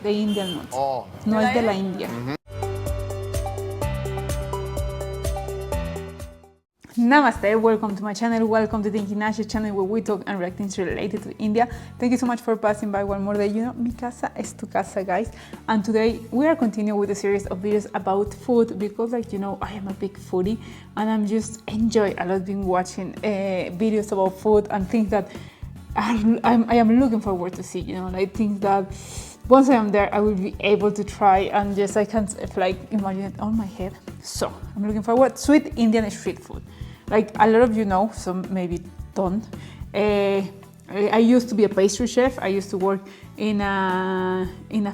The Indian nuts. Oh. No es de la India. Namaste, welcome to my channel, welcome to Thinkingnash, a channel where we talk and react things related to India. Thank you so much for passing by one more day. You know, mi casa es tu casa, guys. And today we are continuing with a series of videos about food because, like, you know, I am a big foodie and I'm just enjoy a lot being watching videos about food and things that I am looking forward to see, you know, like things that once I am there, I will be able to try and just I can't like imagine it on my head. So I'm looking forward to sweet Indian street food. Like a lot of you know, some maybe don't. I used to be a pastry chef. I used to work in a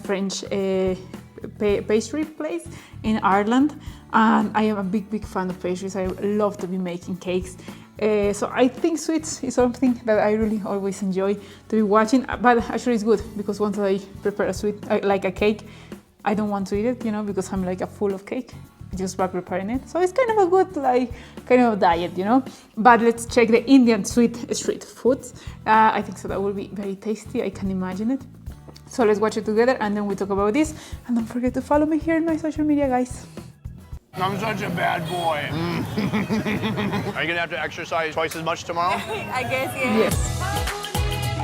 French pastry place in Ireland, and I am a big fan of pastries. I love to be making cakes. So I think sweets is something that I really always enjoy to be watching, but actually it's good because once I prepare a sweet, like a cake, I don't want to eat it, you know, because I'm like a full of cake just by preparing it. So it's kind of a good, like, kind of diet, you know. But let's check the Indian sweet street foods. I think so that will be very tasty. I can imagine it. So let's watch it together and then we talk about this. And don't forget to follow me here in my social media, guys. I'm such a bad boy. Are you gonna have to exercise twice as much tomorrow? I guess, yes.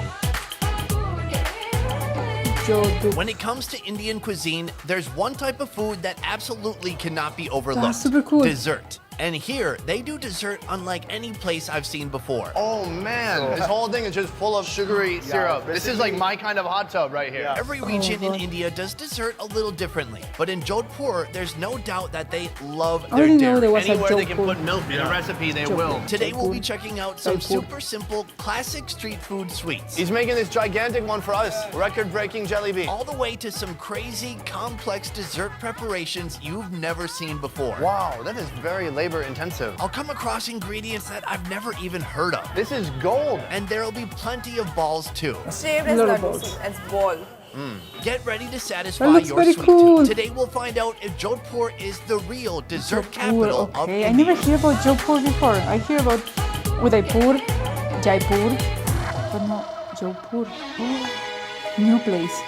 Jodhpur. When it comes to Indian cuisine, there's one type of food that absolutely cannot be overlooked. That's super cool. Dessert. And here, they do dessert unlike any place I've seen before. Oh man, this whole thing is just full of sugary syrup. This is like my kind of hot tub right here. Every region in India does dessert a little differently, but in Jodhpur, there's no doubt that they love I their didn't know there dairy. was a Anywhere they can Jodhpur. put milk in a recipe, they will. Today, we'll be checking out some Jodhpur. super simple, classic street food sweets. He's making this gigantic one for us. Record-breaking Jalebi. All the way to some crazy, complex dessert preparations you've never seen before. Wow, that is very labor-intensive. I'll come across ingredients that I've never even heard of. This is gold. And there'll be plenty of balls too. Shaped as Little ladoo, balls. as ball. Get ready to satisfy That looks your very sweet cool. tooth. Today we'll find out if Jodhpur is the real dessert capital of Okay, I India. never hear about Jodhpur before. I hear about Udaipur, Jaipur, but not Jodhpur. New place.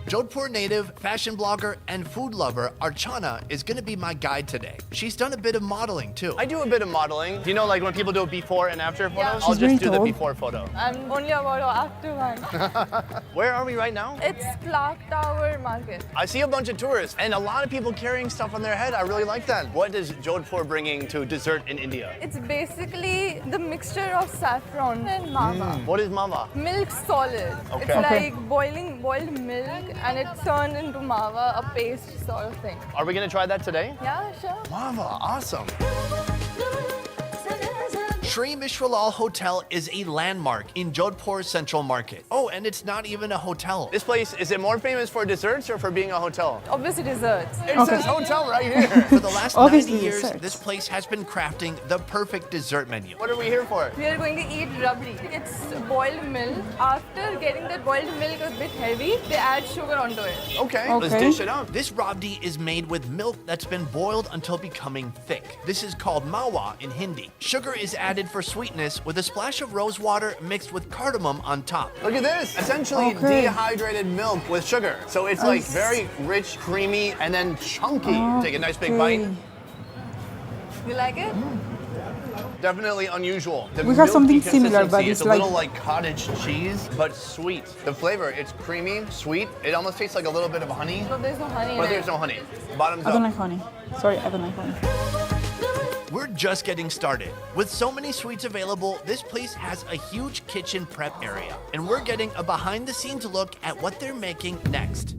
Jodhpur native, fashion blogger, and food lover Archana is going to be my guide today. She's done a bit of modeling too. I do a bit of modeling. Do you know, like when people do before and after photos? Yeah. I'll She's very just do the tall. before photo. I'm only about active one. Where are we right now? It's Clark Tower Market. I see a bunch of tourists and a lot of people carrying stuff on their head. I really like that. What is Jodhpur bringing to dessert in India? It's basically the mixture of saffron and mava. What is mava? Milk solid. It's Okay. like boiled milk and it's turned into mava, a paste sort of thing. Are we gonna try that today? Yeah, sure. Mava, awesome. Shree Mishra Hotel is a landmark in Jodhpur Central Market. Oh, and it's not even a hotel. This place, is it more famous for desserts or for being a hotel? Obviously desserts. It says hotel right here. For the last Obviously 90 years, desserts. this place has been crafting the perfect dessert menu. What are we here for? We are going to eat rabdi. It's boiled milk. After getting that boiled milk a bit heavy, they add sugar onto it. Okay, let's Okay. dish it up. This rabdi is made with milk that's been boiled until becoming thick. This is called mawa in Hindi. Sugar is added for sweetness with a splash of rose water mixed with cardamom on top. Look at this. Essentially Okay. dehydrated milk with sugar. So it's like very rich, creamy, and then chunky. Take a nice big bite. You like it? Definitely unusual. The We have something milky similar, but consistency, it's a like- little like cottage cheese, but sweet. The flavor, it's creamy, sweet. It almost tastes like a little bit of honey, No, there's no honey but in there's it. no honey. Bottoms I don't up. like honey. Sorry, I don't like honey. We're just getting started. With so many sweets available, this place has a huge kitchen prep area. And we're getting a behind the scenes look at what they're making next.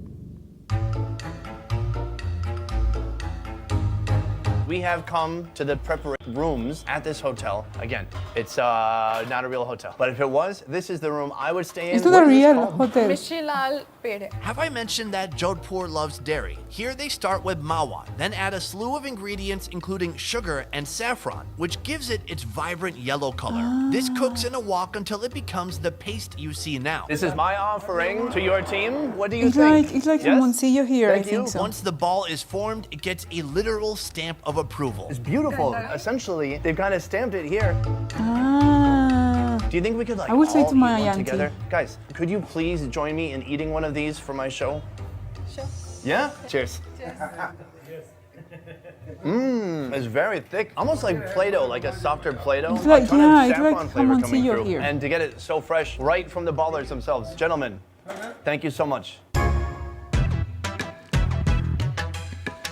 We have come to the preparation rooms at this hotel. Again, it's not a real hotel. But if it was, this is the room I would stay in. It's not What a is this real called? hotel. Mishra pede. Have I mentioned that Jodhpur loves dairy? Here they start with mawa, then add a slew of ingredients including sugar and saffron, which gives it its vibrant yellow color. This cooks in a wok until it becomes the paste you see now. This is my offering to your team. What do you It's think? like Yes? Moncillo here, Thank I you. think so. Once the ball is formed, it gets a literal stamp of approval. It's beautiful. Essentially, they've kind of stamped it here. Ah. Do Do you think we could like I would say all to my eat one auntie. together? Guys, could you please join me in eating one of these for my show? Sure. Yeah? Cheers. It's very thick, almost like Play-Doh, like a softer Play-Doh. It's like, A ton yeah, of it's saffron like flavor coming jamoncillo through. here. And to get it so fresh, right from the ballers themselves. Gentlemen, thank you so much.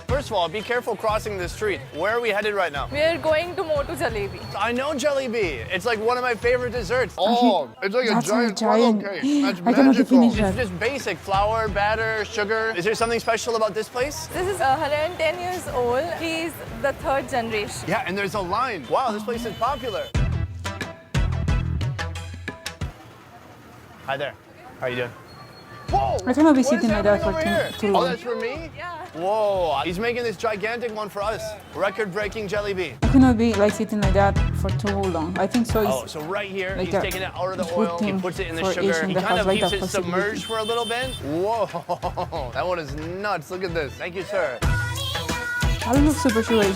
First of all, be careful crossing the street. Where are we headed right now? We are going to Motu Jalebi. I know Jalebi. It's like one of my favorite desserts. Oh, it's like a That's giant a funnel giant- cake. That's I cannot magical. finish It's that. just basic flour, batter, sugar. Is there something special about this place? This is 110 years old. He's the third generation. Yeah, and there's a line. Wow, this place is popular. Hi there. How you doing? Whoa! I cannot be What sitting is like that happening for over too here? Oh, long. that's for me? Yeah. Whoa, he's making this gigantic one for us. Record-breaking Jalebi. I cannot be like sitting like that for too long. I think so. It's Oh, so right here, like he's a taking it out of the good oil, he thing puts it in the for sugar, Asian he that kind has of like leaves that it possibility. submerged for a little bit. Whoa, that one is nuts. Look at this. Thank you, sir. I don't look super sugary.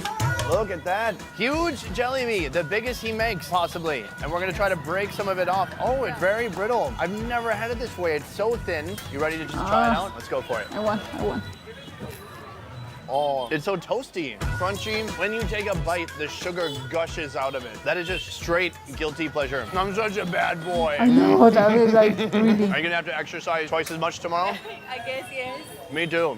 Look at that. Huge Jalebi, the biggest he makes, possibly. And we're gonna try to break some of it off. Oh, it's very brittle. I've never had it this way. It's so thin. You ready to just try it out? Let's go for it. I want. Oh, it's so toasty, crunchy. When you take a bite, the sugar gushes out of it. That is just straight guilty pleasure. I'm such a bad boy. I know that is like really. Are you gonna have to exercise twice as much tomorrow? I guess yes. Me too.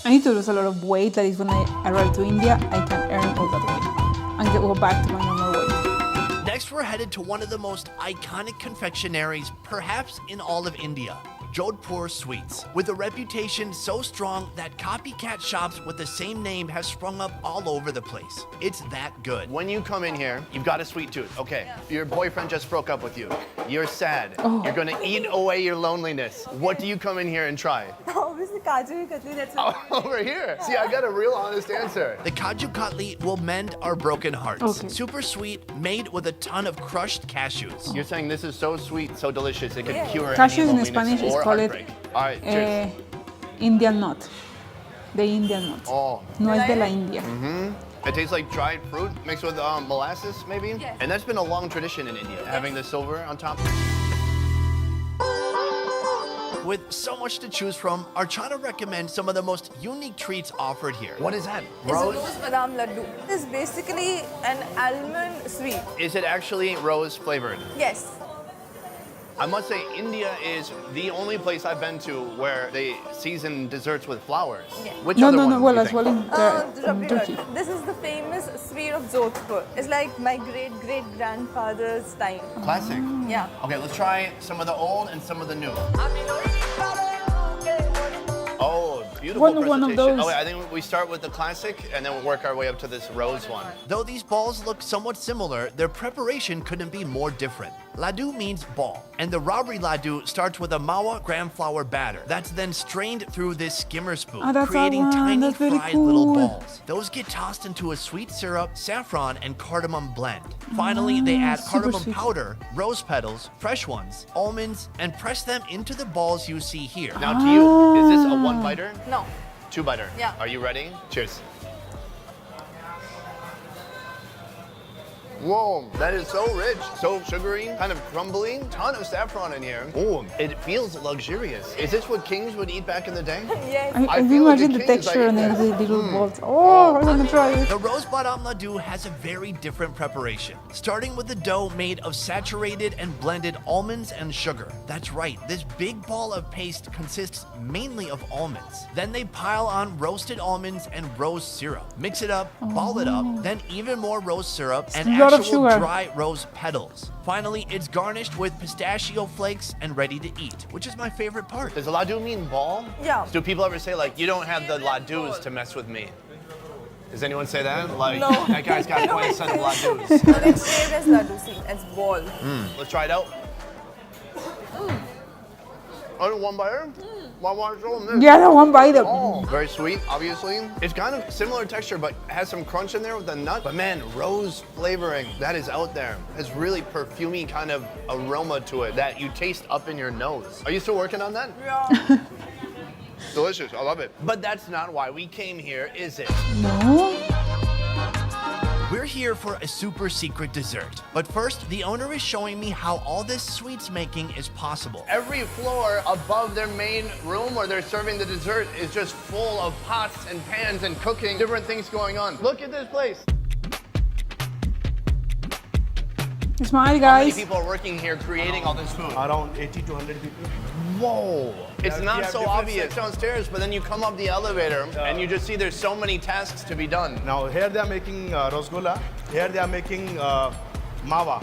I need to lose a lot of weight. That is when I arrive to India, I can earn all that weight and go back to my normal weight. Next, we're headed to one of the most iconic confectionaries, perhaps in all of India. Jodhpur Sweets, with a reputation so strong that copycat shops with the same name have sprung up all over the place. It's that good. When you come in here, you've got a sweet tooth. Okay, your boyfriend just broke up with you. You're sad. Oh. You're gonna eat away your loneliness. What do you come in here and try? Obviously, Kaju Katli, that's Over here. See, I got a real honest answer. The Kaju Katli will mend our broken hearts. Okay. Super sweet, made with a ton of crushed cashews. You're saying this is so sweet, so delicious, it could cure Cashews any in loneliness Spanish is or called heartbreak. All right, cheers. Indian nut. The Indian nut. Oh, No es de la India. it tastes like dried fruit mixed with molasses, maybe? Yes. And that's been a long tradition in India, having the silver on top. With so much to choose from, Archana recommends some of the most unique treats offered here. What is that? It's a rose badam laddu. It's basically an almond sweet. Is it actually rose flavored? Yes. I must say, India is the only place I've been to where they season desserts with flowers. Yeah. Which No, other no, one no. do Well, you as think? well in Rabri Turkey. laddu. This is the famous sweet of Jodhpur. It's like my great-great-grandfather's time. Classic. Yeah. Okay, let's try some of the old and some of the new. Oh, beautiful One presentation. of those. Oh, wait, I think we start with the classic and then we'll work our way up to this rose one. Though these balls look somewhat similar, their preparation couldn't be more different. Ladoo means ball, and the Rabri Ladoo starts with a mawa gram flour batter that's then strained through this skimmer spoon, Ah, that's creating that one. tiny That's very fried little cool. balls. Those get tossed into a sweet syrup, saffron, and cardamom blend. Finally, they add super cardamom sweet. powder, rose petals, fresh ones, almonds, and press them into the balls you see here. Now to you, is this a one biter? No. Two biter? Yeah. Are you ready? Cheers. Whoa, that is so rich, so sugary, kind of crumbly. Ton of saffron in here. Oh, it feels luxurious. Is this what kings would eat back in the day? Yes. I I feel like imagine the the king is texture like- and the little balls. Oh, I'm gonna try it. The rose badam ladoo has a very different preparation, starting with the dough made of saturated and blended almonds and sugar. That's right, this big ball of paste consists mainly of almonds. Then they pile on roasted almonds and rose syrup. Mix it up, ball it up, then even more rose syrup and a lot of actual sugar. dry rose petals. Finally, it's garnished with pistachio flakes and ready to eat, which is my favorite part. Does ladoo mean ball? Yeah. Do people ever say like, you don't have the ladoos to mess with me? Does anyone say that? Like, No. that guy's got quite a set of ladoos. But it's shaped as laddu, see, as ball. Let's try it out. Oh, one biter? One bite, show 'em this. Yeah, that one bite. Oh, very sweet, obviously. It's kind of similar texture, but has some crunch in there with the nut. But man, rose flavoring, that is out there. It's really perfumey kind of aroma to it that you taste up in your nose. Are you still working on that? Yeah. Delicious, I love it. But that's not why we came here, is it? No. We're here for a super secret dessert. But first, the owner is showing me how all this sweets making is possible. Every floor above their main room where they're serving the dessert is just full of pots and pans and cooking, different things going on. Look at this place. Smile, How many guys. people are working here creating all this food? Around 80 to 100 people. Whoa. It's Yeah, not we have so different obvious downstairs, but then you come up the elevator and you just see there's so many tasks to be done. Now here they are making rasgulla. Here they are making mawa.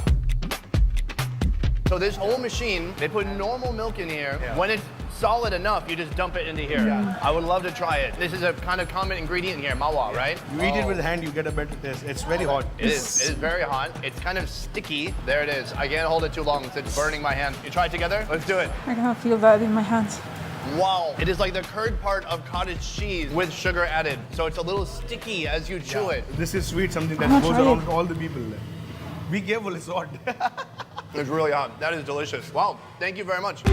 So this whole machine, they put normal milk in here. Yeah. When it's solid enough, you just dump it into here. Yeah. I would love to try it. This is a kind of common ingredient here, mawa, right? You eat it with the hand, you get a better taste. It's very hot. It is very hot. It's kind of sticky. There it is. I can't hold it too long. It's burning my hand. You try it together? Let's do it. I can feel that in my hands. Wow. It is like the curd part of cottage cheese with sugar added. So it's a little sticky as you chew it. This is sweet, something that I'm goes gonna try around it. to all the people. Be careful, it's hot. It's really hot. That is delicious. Wow. Thank you very much.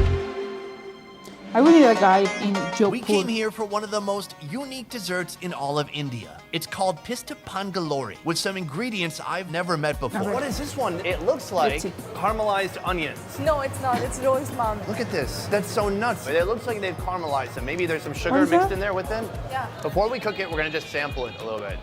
I will need a guide in We came Jodhpur. here for one of the most unique desserts in all of India. It's called pista pangalori, with some ingredients I've never met before. What is this one? It looks like Let's see. caramelized onions. No, it's not. It's roast marmot. Look at this. That's so nuts. It looks like they've caramelized them. Maybe there's some sugar is mixed that? in there with them. Yeah. Before we cook it, we're gonna just sample it a little bit.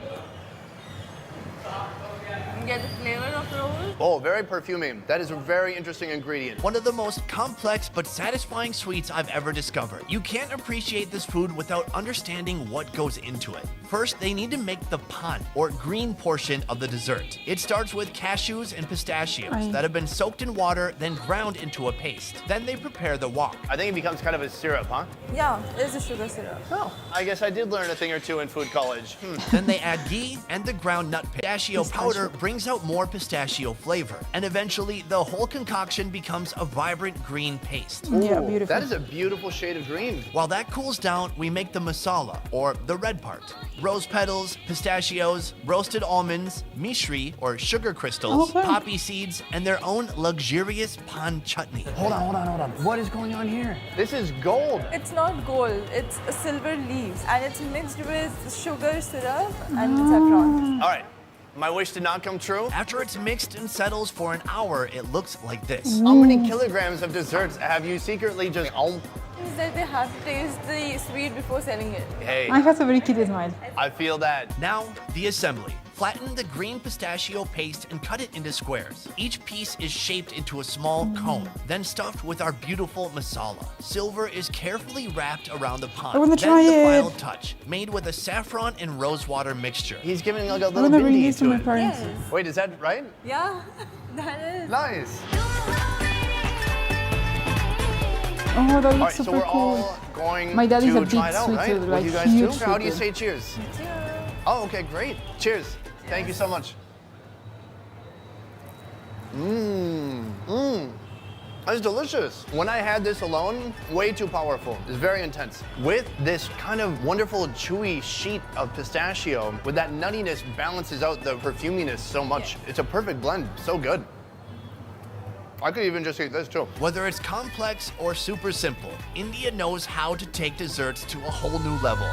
You get the flavor of roll. Oh, very perfuming. That is a very interesting ingredient. One of the most complex but satisfying sweets I've ever discovered. You can't appreciate this food without understanding what goes into it. First, they need to make the pan, or green portion of the dessert. It starts with cashews and pistachios Aye. that have been soaked in water, then ground into a paste. Then they prepare the wok. I think it becomes kind of a syrup, huh? Yeah, it's a sugar syrup. Oh, I guess I did learn a thing or two in food college. Then they add ghee and the ground nut paste. Pistachio powder brings out more pistachio flavor, and eventually the whole concoction becomes a vibrant green paste. Yeah, Ooh, beautiful. That is a beautiful shade of green. While that cools down, we make the masala, or the red part. Rose petals, pistachios, roasted almonds, Mishri, or sugar crystals, Okay. poppy seeds, and their own luxurious pan chutney. Hold on. What is going on here? This is gold. It's not gold. It's a silver leaves, and it's mixed with sugar syrup and saffron. All right. My wish did not come true. After it's mixed and settles for an hour, it looks like this. How many kilograms of desserts have you secretly just... Is that they have to taste the sweet before selling it. Hey, I have a very cute smile. I feel that. Now, the assembly. Flatten the green pistachio paste and cut it into squares. Each piece is shaped into a small cone, then stuffed with our beautiful masala. Silver is carefully wrapped around the pan. I wanna then try the it. final touch, made with a saffron and rosewater mixture. He's giving like a I'm little gonna bring bindi this to to my it. parents. Yes. Wait, is that right? Yeah, that is. Nice. Oh, that All looks right, so super we're cool. all going My dad is to a try big it out, sweet right? tooth, With like you guys huge too? How do you sweet say cheers? Cheers. Oh, okay, great. Cheers. Thank you so much. That's delicious. When I had this alone, way too powerful. It's very intense. With this kind of wonderful chewy sheet of pistachio, with that nuttiness balances out the perfuminess so much. It's a perfect blend, so good. I could even just eat this too. Whether it's complex or super simple, India knows how to take desserts to a whole new level.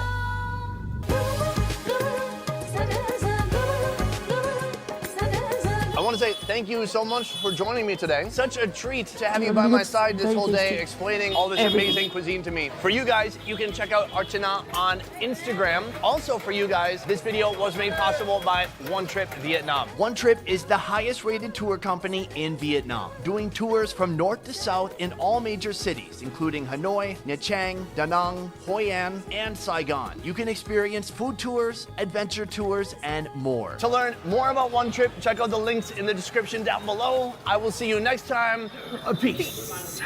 I want to say thank you so much for joining me today. Such a treat to have you by my side this whole day, explaining all this amazing cuisine to me. For you guys, you can check out Archana on Instagram. Also for you guys, this video was made possible by One Trip Vietnam. One Trip is the highest rated tour company in Vietnam, doing tours from north to south in all major cities, including Hanoi, Nha Trang, Da Nang, Hoi An, and Saigon. You can experience food tours, adventure tours, and more. To learn more about One Trip, check out the links in the description down below. I will see you next time. Peace.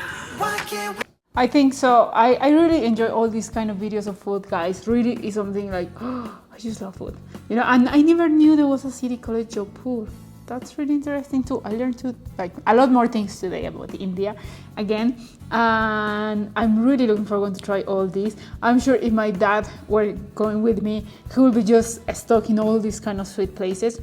I think so. I really enjoy all these kind of videos of food, guys. Really is something like, oh, I just love food. You know, and I never knew there was a city called Jodhpur. That's really interesting too. I learned like a lot more things today about India again, and I'm really looking forward to try all these. I'm sure if my dad were going with me, he would be just stuck in all these kind of sweet places.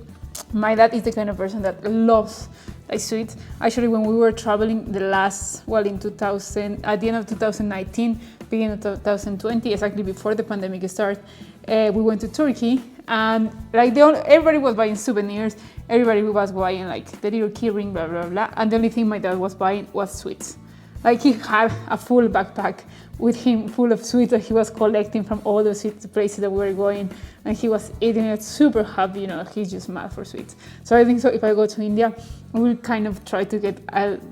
My dad is the kind of person that loves like sweets. Actually, when we were traveling in 2000, at the end of 2019, beginning of 2020, exactly before the pandemic started, we went to Turkey, and like everybody was buying souvenirs, everybody was buying like the little key ring, blah blah blah, and the only thing my dad was buying was sweets. Like he had a full backpack with him full of sweets that he was collecting from all the sweet places that we were going, and he was eating it super happy, you know, he's just mad for sweets. So I think so if I go to India, I will kind of try to get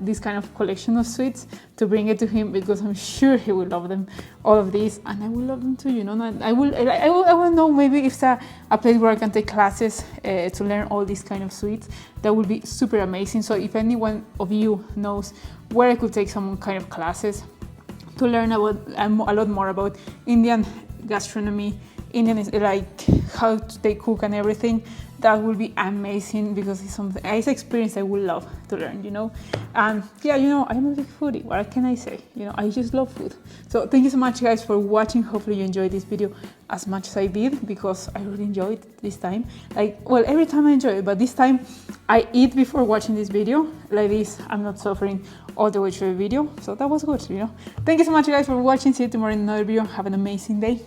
this kind of collection of sweets to bring it to him, because I'm sure he will love them, all of these, and I will love them too, you know. And I will know maybe if it's a place where I can take classes to learn all these kind of sweets. That would be super amazing. So if anyone of you knows where I could take some kind of classes to learn about a lot more about Indian gastronomy, Indian is like how they cook and everything, that would be amazing, because it's something, it's an experience I would love to learn, you know. And yeah, you know, I'm a big foodie, what can I say? You know, I just love food. So thank you so much guys for watching. Hopefully you enjoyed this video as much as I did, because I really enjoyed this time. Like, well, every time I enjoy it, but this time I eat before watching this video. Like this, I'm not suffering all the way through the video. So that was good, you know. Thank you so much guys for watching. See you tomorrow in another video. Have an amazing day.